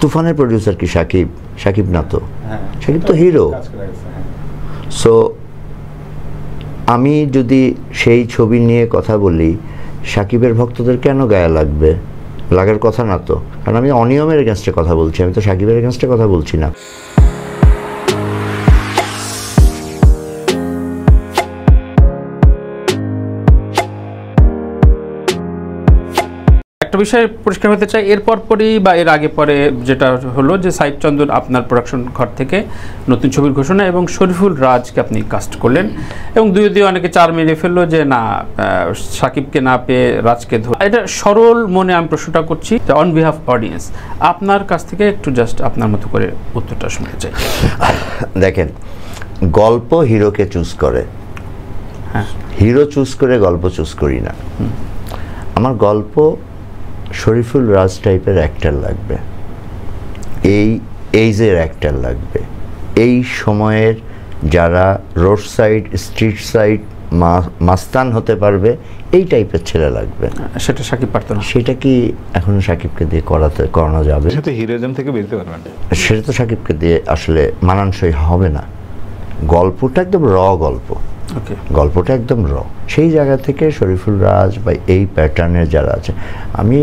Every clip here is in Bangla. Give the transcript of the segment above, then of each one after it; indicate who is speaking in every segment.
Speaker 1: তুফানের প্রডিউসার কি সাকিব? সাকিব না তো, সাকিব তো হিরো। সো আমি যদি সেই ছবি নিয়ে কথা বলি, সাকিবের ভক্তদের কেন গায়ে লাগবে? লাগার কথা না তো, কারণ আমি অনিয়মের এগেনস্টে কথা বলছি, আমি তো সাকিবের এগেনস্টে কথা বলছি না।
Speaker 2: একটা বিষয় পরিষ্কার হতে চাই, এরপর পরই বা এর আগে পরে যেটা হলো যে সাইফ চন্দন আপনার প্রোডাকশন ঘর থেকে নতুন ছবির ঘোষণা এবং শরীফুল রাজকে আপনি কাস্ট করলেন, এবং দুই অনেকে চার মেরে ফেললো যে না, সাকিবকে না পেয়ে রাজকে ধরে। এটা সরল মনে আমি প্রশ্নটা করছি অন বিহাফ অডিয়েন্স, আপনার কাছ থেকে একটু জাস্ট আপনার মতো করে উত্তরটা শুনতে চাই।
Speaker 1: দেখেন, গল্প হিরোকে চুজ করে,
Speaker 2: হ্যাঁ,
Speaker 1: হিরো চুজ করে গল্প চুজ করি না। আমার গল্প শরীফুল রাজ টাইপের অ্যাক্টর লাগবে, এই এইজের অ্যাক্টর লাগবে, এই সময়ের যারা রোড সাইড স্ট্রিট সাইড মাস্তান হতে পারবে, এই টাইপের ছেলে লাগবে।
Speaker 2: সেটা সাকিব পারত না।
Speaker 1: সেটা কি এখন সাকিবকে দিয়ে করানো যাবে?
Speaker 3: সেটা তো হিরোইজম থেকে বেরোতে পারবে না,
Speaker 1: সেটা তো সাকিবকে দিয়ে আসলে মানানসই হবে না। গল্পটা একদম গল্প, গল্পটা একদম সেই জায়গা থেকে শরীফুল রাজ বা এই প্যাটার্নের যারা আছে, আমি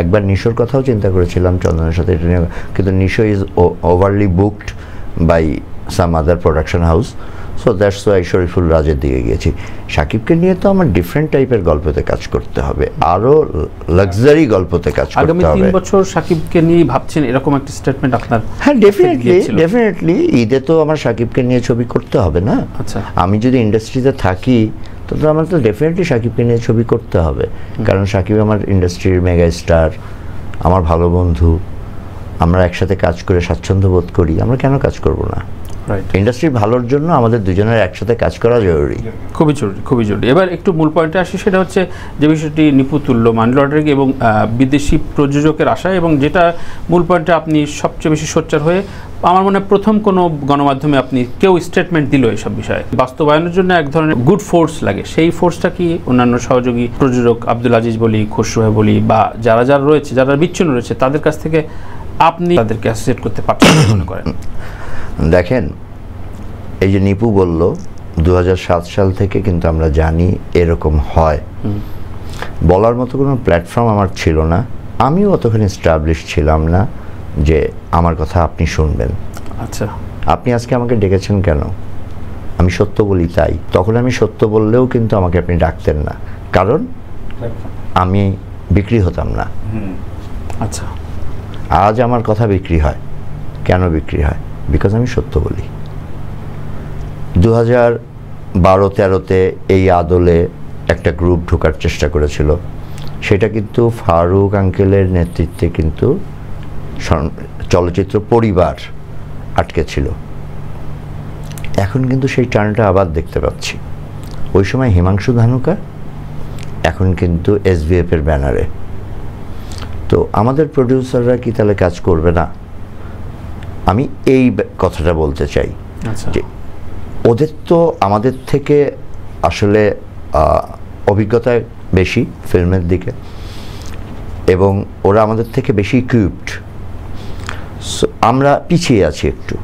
Speaker 1: একবার নিশোর কথাও চিন্তা করেছিলাম চন্দনের সাথে, কিন্তু Nisho is overly booked by some other production house, so that's why Shariful রাজের দিকে গিয়েছি। সাকিবকে নিয়ে তো আমার ডিফারেন্ট টাইপের গল্পতে কাজ করতে হবে, আরও লাক্সারি গল্পতে কাজ করতে হবে।
Speaker 2: আগামী 3 বছর সাকিবকে নিয়ে ভাবছেন এরকম একটা স্টেটমেন্ট আপনার?
Speaker 1: হ্যাঁ, ডেফিনেটলি ঈদে তো আমার সাকিবকে নিয়ে ছবি করতে হবে না?
Speaker 2: আচ্ছা,
Speaker 1: আমি যদি ইন্ডাস্ট্রিতে থাকি তো আমার তো ডেফিনেটলি সাকিবকে নিয়ে ছবি করতে হবে, কারণ সাকিব আমার ইন্ডাস্ট্রির মেগা স্টার, আমার ভালো বন্ধু, আমরা একসাথে কাজ করে স্বাচ্ছন্দ্য বোধ করি, আমরা কেন কাজ করব না? ইন্ডাস্ট্রির ভালোর জন্য আমাদের দুজনের একসাথে কাজ করা জরুরি,
Speaker 2: খুবই জরুরি, খুবই জরুরি। এবার একটু মূল পয়েন্টে আসি, সেটা হচ্ছে যে বিষয়টি নিপু তুল্য, মানি লন্ডারিং এবং বিদেশি প্রযোজকের আশা, এবং যেটা মূল পয়েন্টে আপনি সবচেয়ে বেশি সোচ্চার হয়ে, আমার মনে হয় প্রথম কোনো গণমাধ্যমে আপনি কেউ স্টেটমেন্ট দিল এইসব বিষয়ে। বাস্তবায়নের জন্য এক ধরনের গুড ফোর্স লাগে, সেই ফোর্সটা কি অন্যান্য সহযোগী প্রযোজক আব্দুল আজিজ বলি, খসরু বলি, বা যারা রয়েছে, যারা বিচ্ছিন্ন রয়েছে, তাদের কাছ থেকে আপনি তাদেরকে অ্যাসোসিয়েট করতে পারছেন মনে করেন?
Speaker 1: দেখেন, এই যে নিপু বলল 2007 সাল থেকে কিন্তু আমরা জানি এরকম হয়, বলার মতো কোনো প্ল্যাটফর্ম আমার ছিল না, আমিও অতখানি এস্টাবলিশ ছিলাম না যে আমার কথা আপনি শুনবেন।
Speaker 2: আচ্ছা,
Speaker 1: আপনি আজকে আমাকে ডেকেছেন কেন? আমি সত্য বলি তাই। তখন আমি সত্য বললেও কিন্তু আমাকে আপনি ডাকতেন না, কারণ আমি বিক্রি হতাম না।
Speaker 2: আচ্ছা,
Speaker 1: আজ আমার কথা বিক্রি হয়। কেন বিক্রি হয়? বিকজ আমি সত্য বলি। 2012-13-তে এই আদলে একটা গ্রুপ ঢোকার চেষ্টা করেছিল, সেটা কিন্তু ফারুক আঙ্কেলের নেতৃত্বে কিন্তু চলচ্চিত্র পরিবার আটকে ছিল। এখন কিন্তু সেই টার্নটা আবার দেখতে পাচ্ছি। ওই সময় হিমাংশু ধানুকা, এখন কিন্তু SVF এর ব্যানারে। তো আমাদের প্রডিউসাররা কি তাহলে কাজ করবে না? আমি এই কথাটা বলতে চাই যে ওদের তো আমাদের থেকে আসলে অভিজ্ঞতা বেশি ফিল্মের দিকে, এবং ওরা আমাদের থেকে বেশি ইকুইপড, আমরা পিছিয়ে আছি একটু।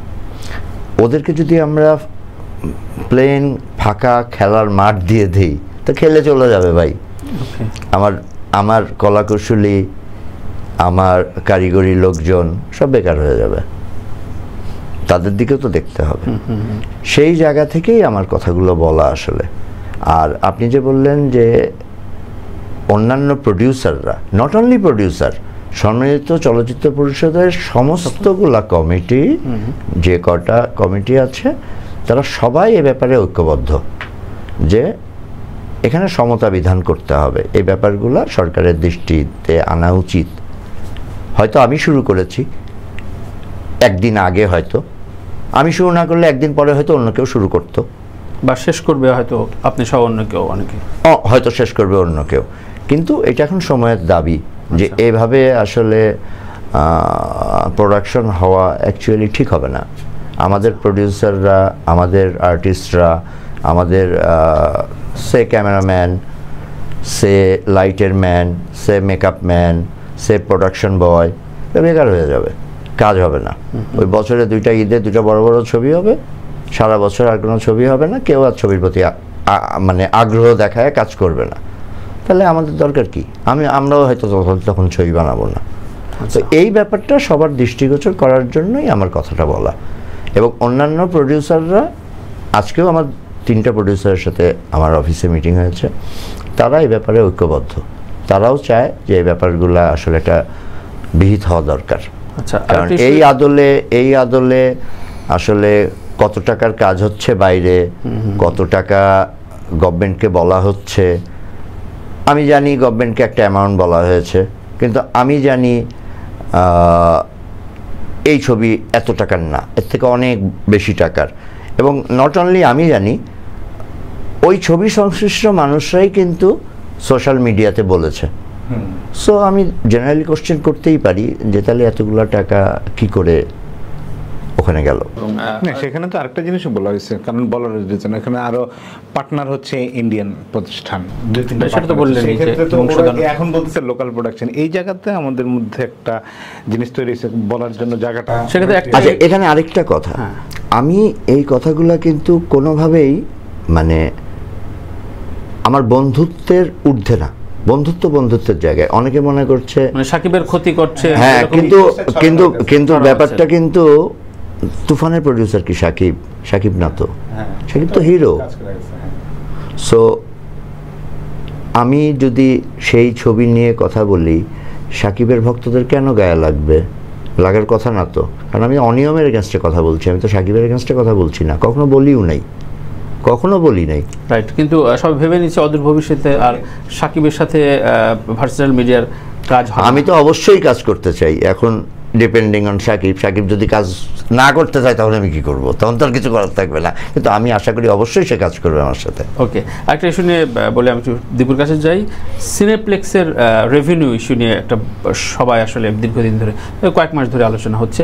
Speaker 1: ওদেরকে যদি আমরা প্লেন ফাঁকা খেলার মাঠ দিয়ে দিই তো খেলে চলে যাবে ভাই। আমার কলাকুশলী, আমার কারিগরি লোকজন সব বেকার হয়ে যাবে, তাদের দিকেও তো দেখতে হবে। সেই জায়গা থেকেই আমার কথাগুলো বলা আসলে। আর আপনি যে বললেন যে অন্যান্য প্রডিউসাররা, নট অনলি প্রডিউসার, সম্মিলিত চলচ্চিত্র পরিষদের সমস্তগুলা কমিটি, যে কটা কমিটি আছে, তারা সবাই এ ব্যাপারে ঐক্যবদ্ধ যে এখানে সমতা বিধান করতে হবে, এই ব্যাপারগুলো সরকারের দৃষ্টিতে আনা উচিত। হয়তো আমি শুরু করেছি একদিন আগে, হয়তো আমি শুরু না করলে একদিন পরে হয়তো অন্য কেউ শুরু করতো,
Speaker 2: বা শেষ করবে হয়তো আপনি সহ অন্য কেউ, অনেকে
Speaker 1: হয়তো শেষ করবে অন্য কেউ। কিন্তু এটা এখন সময়ের দাবি যে এভাবে আসলে প্রোডাকশন হওয়া অ্যাকচুয়ালি ঠিক হবে না। আমাদের প্রডিউসাররা, আমাদের আর্টিস্টরা, আমাদের সে ক্যামেরাম্যান, সে লাইটের ম্যান, সে মেকআপ ম্যান, সে প্রোডাকশন বয়, বেকার হয়ে যাবে, কাজ হবে না। ওই বছরে 2টা ঈদে 2টা বড় বড় ছবি হবে, সারা বছর আর কোনো ছবি হবে না, কেউ আর ছবির প্রতি মানে আগ্রহ দেখায় কাজ করবে না। তাহলে আমাদের দরকার কি? আমরাও হয়তো তখন ছবি বানাবো না। তো এই ব্যাপারটা সবার দৃষ্টিগোচর করার জন্যই আমার কথাটা বলা। এবং অন্যান্য প্রডিউসাররা, আজকেও আমার 3টা প্রডিউসারের সাথে আমার অফিসে মিটিং হয়েছে, তারা এই ব্যাপারে ঐক্যবদ্ধ। তারাও চায় যে এই ব্যাপারগুলো আসলে একটা বিহিত হওয়া দরকার। কারণ এই আদলে আসলে কত টাকার কাজ হচ্ছে বাইরে, কত টাকা গভর্নমেন্টকে বলা হচ্ছে। আমি জানি গভর্নমেন্টকে একটা অ্যামাউন্ট বলা হয়েছে, কিন্তু আমি জানি এই ছবি এত টাকার না, এর থেকে অনেক বেশি টাকার। এবং নট অনলি আমি জানি, ওই ছবি সংশ্লিষ্ট মানুষরাই কিন্তু সোশ্যাল মিডিয়াতে বলেছে। সো আমি জেনারেলি কোশ্চেন করতেই পারি যে তাহলে এতগুলো টাকা কি করে ওখানে গেল।
Speaker 3: সেখানে তো আরেকটা জিনিসও বলা হয়েছে, কারণ বলার জন্য এখানে আরো পার্টনার হচ্ছে ইন্ডিয়ান প্রতিষ্ঠান, এখন বলতেছে লোকাল প্রোডাকশন। এই জায়গাতে আমাদের মধ্যে একটা জিনিস তৈরি হয়েছে বলার জন্য জায়গাটা।
Speaker 1: আচ্ছা, এখানে আরেকটা কথা, আমি এই কথাগুলো কিন্তু কোনোভাবেই মানে আমার বন্ধুত্বের ঊর্ধ্বে না, বন্ধুত্বের জায়গায়। অনেকে মনে করছে
Speaker 2: সাকিবের ক্ষতি করছে,
Speaker 1: হ্যাঁ, কিন্তু ব্যাপারটা কিন্তু তুফানের প্রডিউসার কি সাকিব না তো, সাকিব তো হিরো। সো আমি যদি সেই ছবি নিয়ে কথা বলি, সাকিবের ভক্তদের কেন গায়ে লাগবে? লাগার কথা না তো। কারণ আমি অনিয়মের এগেনস্টে কথা বলছি, আমি তো সাকিবের এগেনস্টে কথা বলছি না, কখনো বলি নাই।
Speaker 2: রাইট, কিন্তু সব ভেবে নিচ্ছে অদূর ভবিষ্যতে আর সাকিবের সাথে ভার্চুয়াল মিডিয়ার কাজ হবে।
Speaker 1: আমি তো অবশ্যই কাজ করতে চাই। এখন ডিপেন্ডিং অন সাকিব যদি কাজ না করতে চায় তাহলে আমি কি করব? তখন তো আর কিছু করার থাকবে না। কিন্তু আমি আশা করি অবশ্যই সে কাজ করবে আমার সাথে।
Speaker 2: ওকে, একটা ইস্যু নিয়ে বলে আমি একটু দীপুর কাছে যাই। সিনেপ্লেক্সের রেভিনিউ ইস্যু নিয়ে একটা সবাই আসলে দীর্ঘদিন ধরে, কয়েক মাস ধরে আলোচনা হচ্ছে।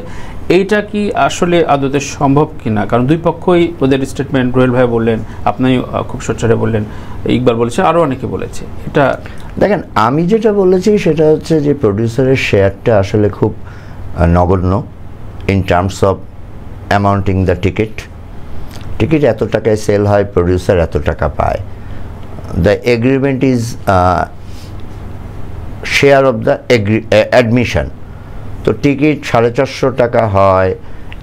Speaker 2: এইটা কি আসলে আদতে সম্ভব কিনা? কারণ দুই পক্ষই ওদের স্টেটমেন্ট, রোহেল ভাই বললেন, আপনিও খুব সোচ্চারে বললেন, ইকবাল বলেছে, আরও অনেকে বলেছে। এটা
Speaker 1: দেখেন, আমি যেটা বলেছি সেটা হচ্ছে যে প্রডিউসারের শেয়ারটা আসলে খুব নগণ্য in terms of amounting the ticket এত টাকায় সেল হয়, প্রডিউসার এত টাকা পায়। The agreement is share of the admission. তো টিকিট 450 টাকা হয়,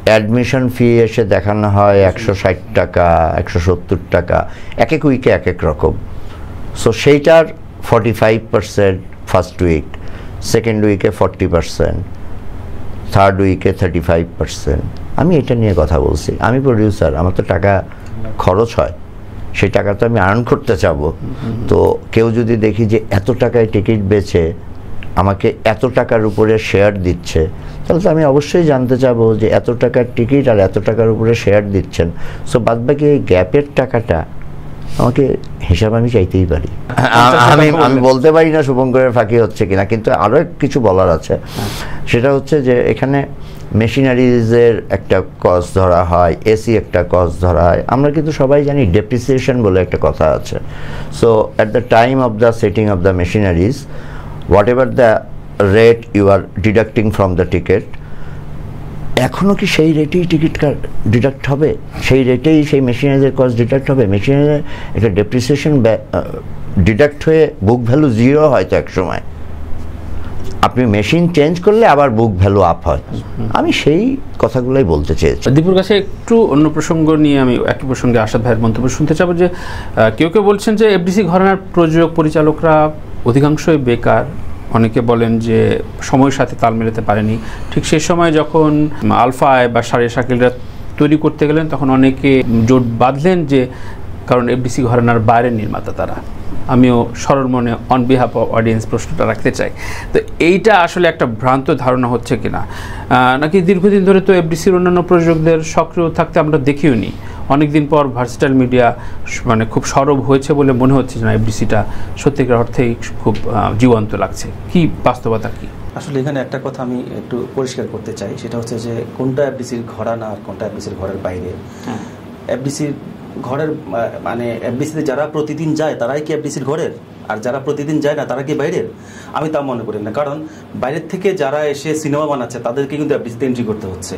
Speaker 1: অ্যাডমিশন ফি এসে দেখানো হয় 160 টাকা, 170 টাকা, এক এক উইকে এক এক রকম। সো সেইটার 45% ফার্স্ট উইক, সেকেন্ড উইকে 40%, থার্ড উইকে 35%। আমি এটা নিয়ে কথা বলছি। আমি প্রডিউসার, আমার তো টাকা খরচ হয়, সেই টাকা তো আমি আর্ন করতে চাবো। তো কেউ যদি দেখি যে এত টাকায় টিকিট বেচে আমাকে এত টাকার উপরে শেয়ার দিচ্ছে, তাহলে তো আমি অবশ্যই জানতে চাবো যে এত টাকার টিকিট আর এত টাকার উপরে শেয়ার দিচ্ছেন। সো বাদবাকি এই গ্যাপের টাকাটা আমাকে হিসাব আমি চাইতেই পারি। আমি বলতে পারি না শুভঙ্করের ফাঁকি হচ্ছে কিনা, কিন্তু আরও কিছু বলার আছে। সেটা হচ্ছে যে এখানে মেশিনারিজের একটা কস্ট ধরা হয়, এসি একটা কস্ট ধরা হয়। আমরা কিন্তু সবাই জানি ডেপ্রিসিয়েশন বলে একটা কথা আছে। So at the time of the setting of the machineries, whatever the rate you are deducting from the ticket, এখনও কি সেই রেটেই টিকিট ডিডাক্ট হবে? সেই রেটেই সেই মেশিনারিজের কস্ট ডিডাক্ট হবে? মেশিনারিজের একটা ডেপ্রিসিয়েশন ডিডাক্ট হয়ে বুক ভ্যালু 0 হয়তো এক সময়, আপনি মেশিন চেঞ্জ করলে আবার বুক ভ্যালু আপ হয়। আমি সেই কথাগুলোই বলতে চেয়েছি।
Speaker 2: দীপুর কাছে একটু অন্য প্রসঙ্গ নিয়ে আমি একই প্রসঙ্গে আসাদ ভাইয়ের মন্তব্য শুনতে চাবো যে কেউ বলছেন যে এফডিসি ঘরানার প্রযোজক পরিচালকরা অধিকাংশই বেকার। অনেকে বলেন যে সময়ের সাথে তাল মেলাতে পারেনি। ঠিক সেই সময় যখন আলফা বা সারে শাকিলরা তৈরি করতে গেলেন, তখন অনেকে জোট বাঁধলেন যে কারণ এফডিসি ঘরানার বাইরের নির্মাতা তারা। আমিও সরল মনে অন বিহাফ অফ অডিয়েন্স প্রশ্নটা রাখতে চাই। তো এইটা আসলে একটা ভ্রান্ত ধারণা হচ্ছে কিনা, নাকি দীর্ঘদিন ধরে তো এফডিসির অন্যান্য প্রযোজকদের সক্রিয় থাকতে আমরা দেখিও নি। অনেকদিন পর ভার্সেটাইল মিডিয়া মানে খুব সরব হয়েছে বলে মনে হচ্ছে না এফডিসিটা সত্যিকার অর্থেই খুব জীবন্ত লাগছে। কি বাস্তবতা কি?
Speaker 4: আসলে এখানে একটা কথা আমি একটু পরিষ্কার করতে চাই, সেটা হচ্ছে যে কোনটা এফডিসির ঘরানা আর কোনটা এফডিসির ঘরের বাইরে। এফডিসির ঘরের মানে এফডিসিতে যারা প্রতিদিন যায় তারাই কি এফডিসির ঘরের? আর যারা প্রতিদিন যায় না তারা কি বাইরের? আমি তা মনে করি না, কারণ বাইরের থেকে যারা এসে সিনেমা বানাচ্ছে তাদেরকে কিন্তু এফডিসিতে এন্ট্রি করতে হচ্ছে,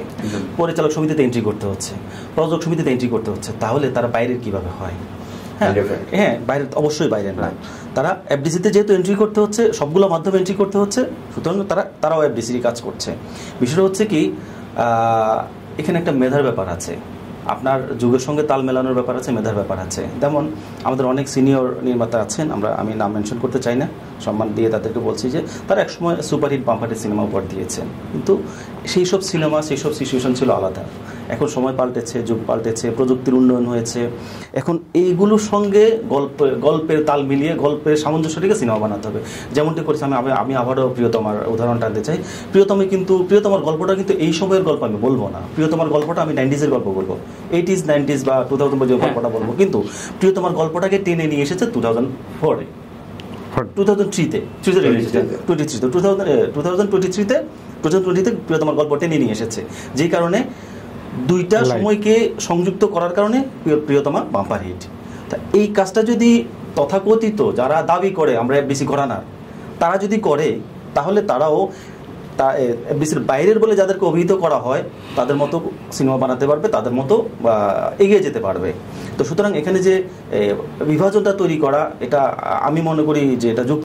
Speaker 4: পরিচালক সমিতিতে এন্ট্রি করতে হচ্ছে, প্রযোজক সমিতিতে এন্ট্রি করতে হচ্ছে, তাহলে তারা বাইরের কিভাবে হয়? হ্যাঁ, বাইরের অবশ্যই বাইরের না, তারা এফডিসিতে যেহেতু এন্ট্রি করতে হচ্ছে, সবগুলো মাধ্যমে এন্ট্রি করতে হচ্ছে, সুতরাং তারাও এফডিসির কাজ করছে। বিষয়টা হচ্ছে কি, এখানে একটা মেধার ব্যাপার আছে, আপনার যুগের সঙ্গে তাল মেলানোর ব্যাপার আছে, মেধার ব্যাপার আছে। যেমন আমাদের অনেক সিনিয়র নির্মাতা আছেন, আমি নাম মেনশন করতে চাই না, সম্মান দিয়ে তাদেরকে বলছি যে তারা একসময় সুপারহিট বাম্পারের সিনেমা উপহার দিয়েছেন, কিন্তু সেই সব সিনেমা, সেই সব সিচুয়েশন ছিল আলাদা। এখন সময় পাল্টেছে, যুগ পাল্টেছে, প্রযুক্তির উন্নয়ন হয়েছে, এখন এইগুলোর সঙ্গে গল্পের তাল মিলিয়ে, গল্পের সামঞ্জস্য রেখে সিনেমা বানাতে হবে। যেমনটি করেছি আমি আবারও প্রিয়তমার উদাহরণটা আনতে চাই। প্রিয়তমার গল্পটা কিন্তু এই সময়ের গল্প আমি বলবো না, প্রিয়তমার গল্পটা আমি 90s-এর গল্প বলবো, 80s 90s বা 2000 যে গল্পটা বলবো, কিন্তু প্রিয়তমার গল্পটাকে টেনে নিয়ে এসেছে 2004-এ, 2003-তে প্রিয়তমার গল্প টেনে নিয়ে এসেছে, যে কারণে দুইটা সময়কে সংযুক্ত করার কারণে প্রিয়তমা বাম্পার হিট। তা এই কাজটা যদি তথাকথিত যারা দাবি করে আমরা এফডিসি ঘরানার, তারা যদি করে, তাহলে তারাও এফডিসির বাইরের বলে যাদেরকে অভিহিত করা হয় তাদের মতো সিনেমা বানাতে পারবে, তাদের মতো এগিয়ে যেতে পারবে। তো সুতরাং এখানে যে বিভাজনটা তৈরি করা, এটা আমি মনে করি যে এটা যুক্ত